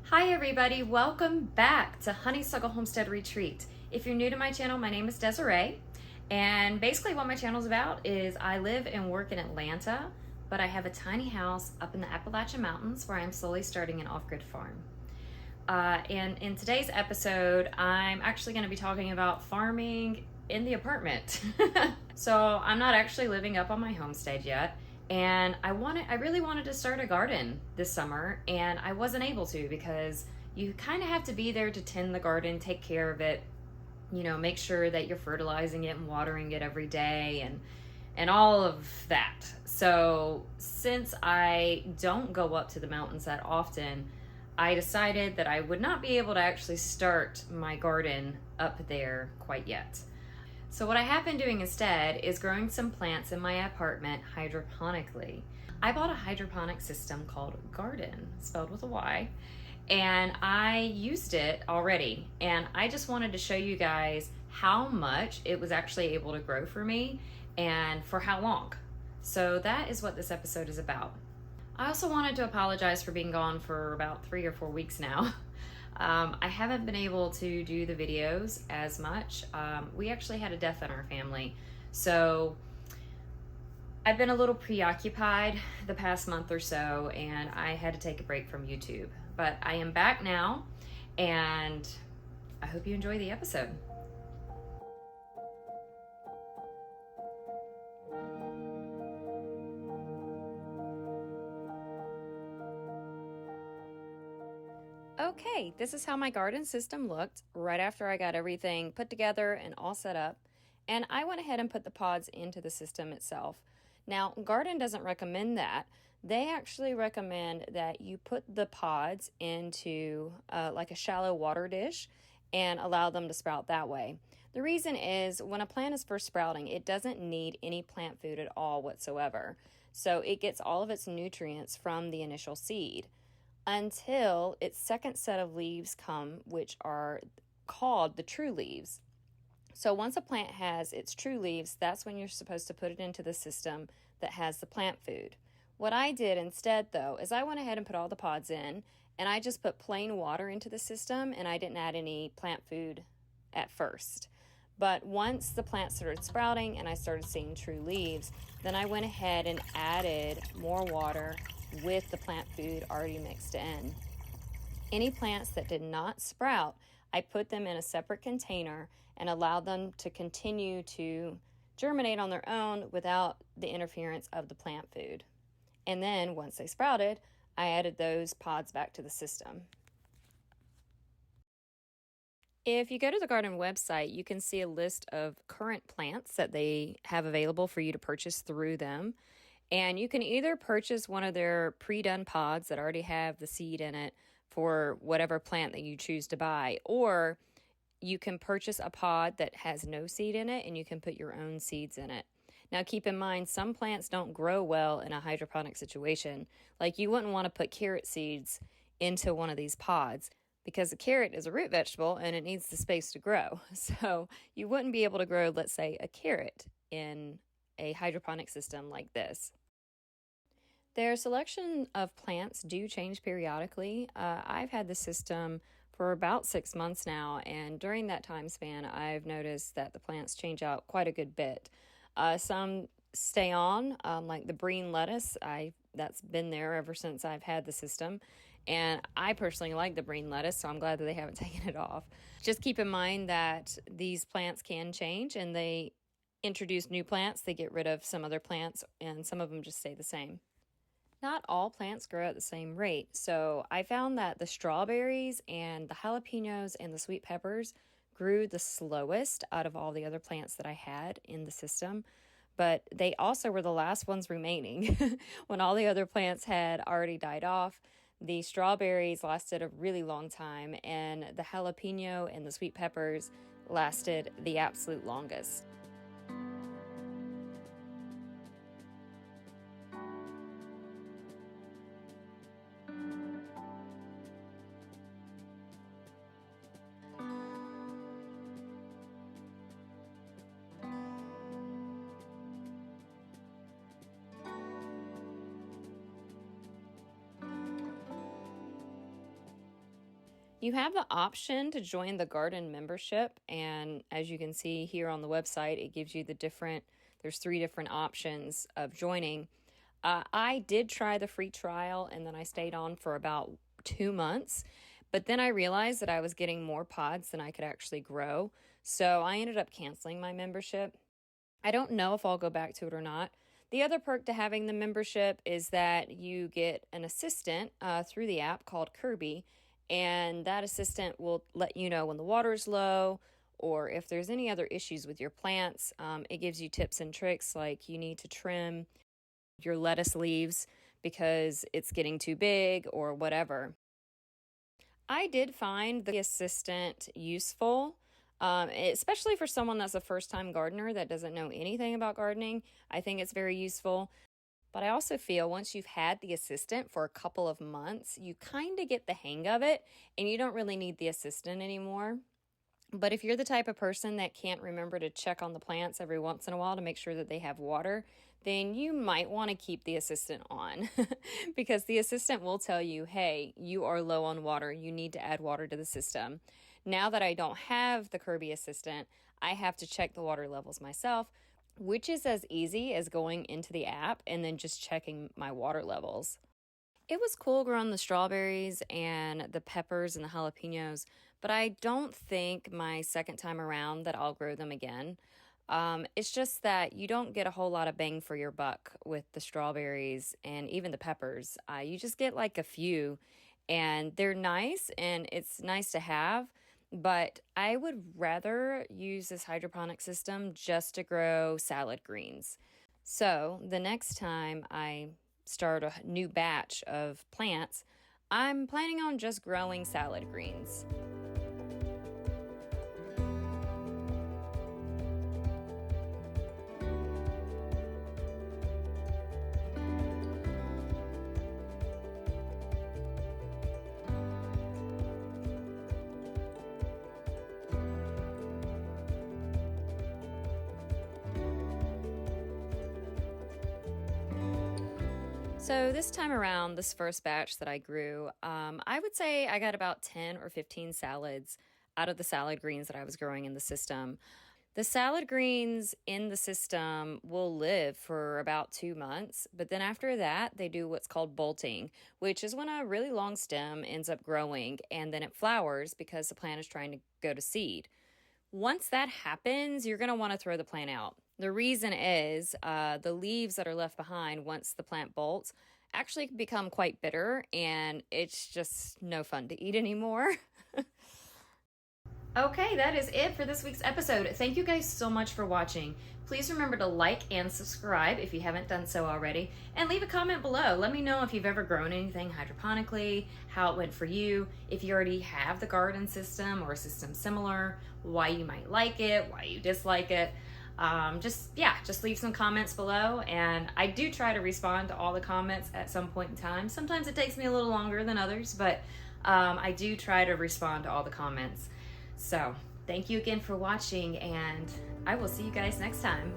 Hi everybody, welcome back to Honeysuckle Homestead Retreat. If you're new to my channel, my name is Desiree, and basically what my channel is about is I live and work in Atlanta, but I have a tiny house up in the Appalachian Mountains where I'm slowly starting an off-grid farm. And in today's episode, I'm actually going to be talking about farming in the apartment. So I'm not actually living up on my homestead yet. And I really wanted to start a garden this summer, and I wasn't able to because you kind of have to be there to tend the garden, take care of it, make sure that you're fertilizing it and watering it every day and all of that. So since I don't go up to the mountains that often, I decided that I would not be able to actually start my garden up there quite yet. So what I have been doing instead is growing some plants in my apartment hydroponically. I bought a hydroponic system called Gardyn, spelled with a Y, and I used it already. And I just wanted to show you guys how much it was actually able to grow for me and for how long. So that is what this episode is about. I also wanted to apologize for being gone for about 3 or 4 weeks now. I haven't been able to do the videos as much. We actually had a death in our family, so I've been a little preoccupied the past month or so, and I had to take a break from YouTube. But I am back now, and I hope you enjoy the episode. Okay, this is how my garden system looked right after I got everything put together and all set up. And I went ahead and put the pods into the system itself. Now, Gardyn doesn't recommend that. They actually recommend that you put the pods into like a shallow water dish and allow them to sprout that way. The reason is when a plant is first sprouting, it doesn't need any plant food at all whatsoever. So it gets all of its nutrients from the initial seed until its second set of leaves come, which are called the true leaves. So once a plant has its true leaves, that's when you're supposed to put it into the system that has the plant food. What I did instead, though, is I went ahead and put all the pods in, and I just put plain water into the system, and I didn't add any plant food at first. But once the plant started sprouting and I started seeing true leaves, then I went ahead and added more water with the plant food already mixed in. Any plants that did not sprout, I put them in a separate container and allowed them to continue to germinate on their own without the interference of the plant food. And then once they sprouted, I added those pods back to the system. If you go to the Gardyn website, you can see a list of current plants that they have available for you to purchase through them. And you can either purchase one of their pre-done pods that already have the seed in it for whatever plant that you choose to buy, or you can purchase a pod that has no seed in it and you can put your own seeds in it. Now keep in mind, some plants don't grow well in a hydroponic situation. Like you wouldn't want to put carrot seeds into one of these pods because a carrot is a root vegetable and it needs the space to grow. So you wouldn't be able to grow, let's say, a carrot in a hydroponic system like this. Their selection of plants do change periodically. I've had the system for about 6 months now, and during that time span, I've noticed that the plants change out quite a good bit. Some stay on, like the green lettuce. That's been there ever since I've had the system, and I personally like the green lettuce, so I'm glad that they haven't taken it off. Just keep in mind that these plants can change, and they introduce new plants, they get rid of some other plants, and some of them just stay the same. Not all plants grow at the same rate, so I found that the strawberries and the jalapenos and the sweet peppers grew the slowest out of all the other plants that I had in the system, but they also were the last ones remaining. When all the other plants had already died off, the strawberries lasted a really long time, and the jalapeno and the sweet peppers lasted the absolute longest. You have the option to join the garden membership, and as you can see here on the website, it gives you there's 3 different options of joining. I did try the free trial, and then I stayed on for about 2 months, but then I realized that I was getting more pods than I could actually grow, so I ended up canceling my membership. I don't know if I'll go back to it or not. The other perk to having the membership is that you get an assistant through the app called Kelby, and that assistant will let you know when the water's low or if there's any other issues with your plants. It gives you tips and tricks like you need to trim your lettuce leaves because it's getting too big or whatever. I did find the assistant useful, especially for someone that's a first-time gardener that doesn't know anything about gardening. I think it's very useful. But I also feel once you've had the assistant for a couple of months, you kind of get the hang of it and you don't really need the assistant anymore. But if you're the type of person that can't remember to check on the plants every once in a while to make sure that they have water, then you might want to keep the assistant on because the assistant will tell you, hey, you are low on water. You need to add water to the system. Now that I don't have the Kelby assistant, I have to check the water levels myself, which is as easy as going into the app and then just checking my water levels. It was cool growing the strawberries and the peppers and the jalapenos, but I don't think my second time around that I'll grow them again. It's just that you don't get a whole lot of bang for your buck with the strawberries and even the peppers. You just get like a few, and they're nice and it's nice to have, but I would rather use this hydroponic system just to grow salad greens. So the next time I start a new batch of plants, I'm planning on just growing salad greens. So this time around, this first batch that I grew, I would say I got about 10 or 15 salads out of the salad greens that I was growing in the system. The salad greens in the system will live for about 2 months, but then after that, they do what's called bolting, which is when a really long stem ends up growing and then it flowers because the plant is trying to go to seed. Once that happens, you're going to want to throw the plant out. The reason is the leaves that are left behind once the plant bolts actually become quite bitter, and it's just no fun to eat anymore. Okay, that is it for this week's episode. Thank you guys so much for watching. Please remember to like and subscribe if you haven't done so already, and leave a comment below. Let me know if you've ever grown anything hydroponically, how it went for you, if you already have the garden system or a system similar, why you might like it, why you dislike it. Just leave some comments below, and I do try to respond to all the comments at some point in time. Sometimes it takes me a little longer than others, but I do try to respond to all the comments. So thank you again for watching, and I will see you guys next time.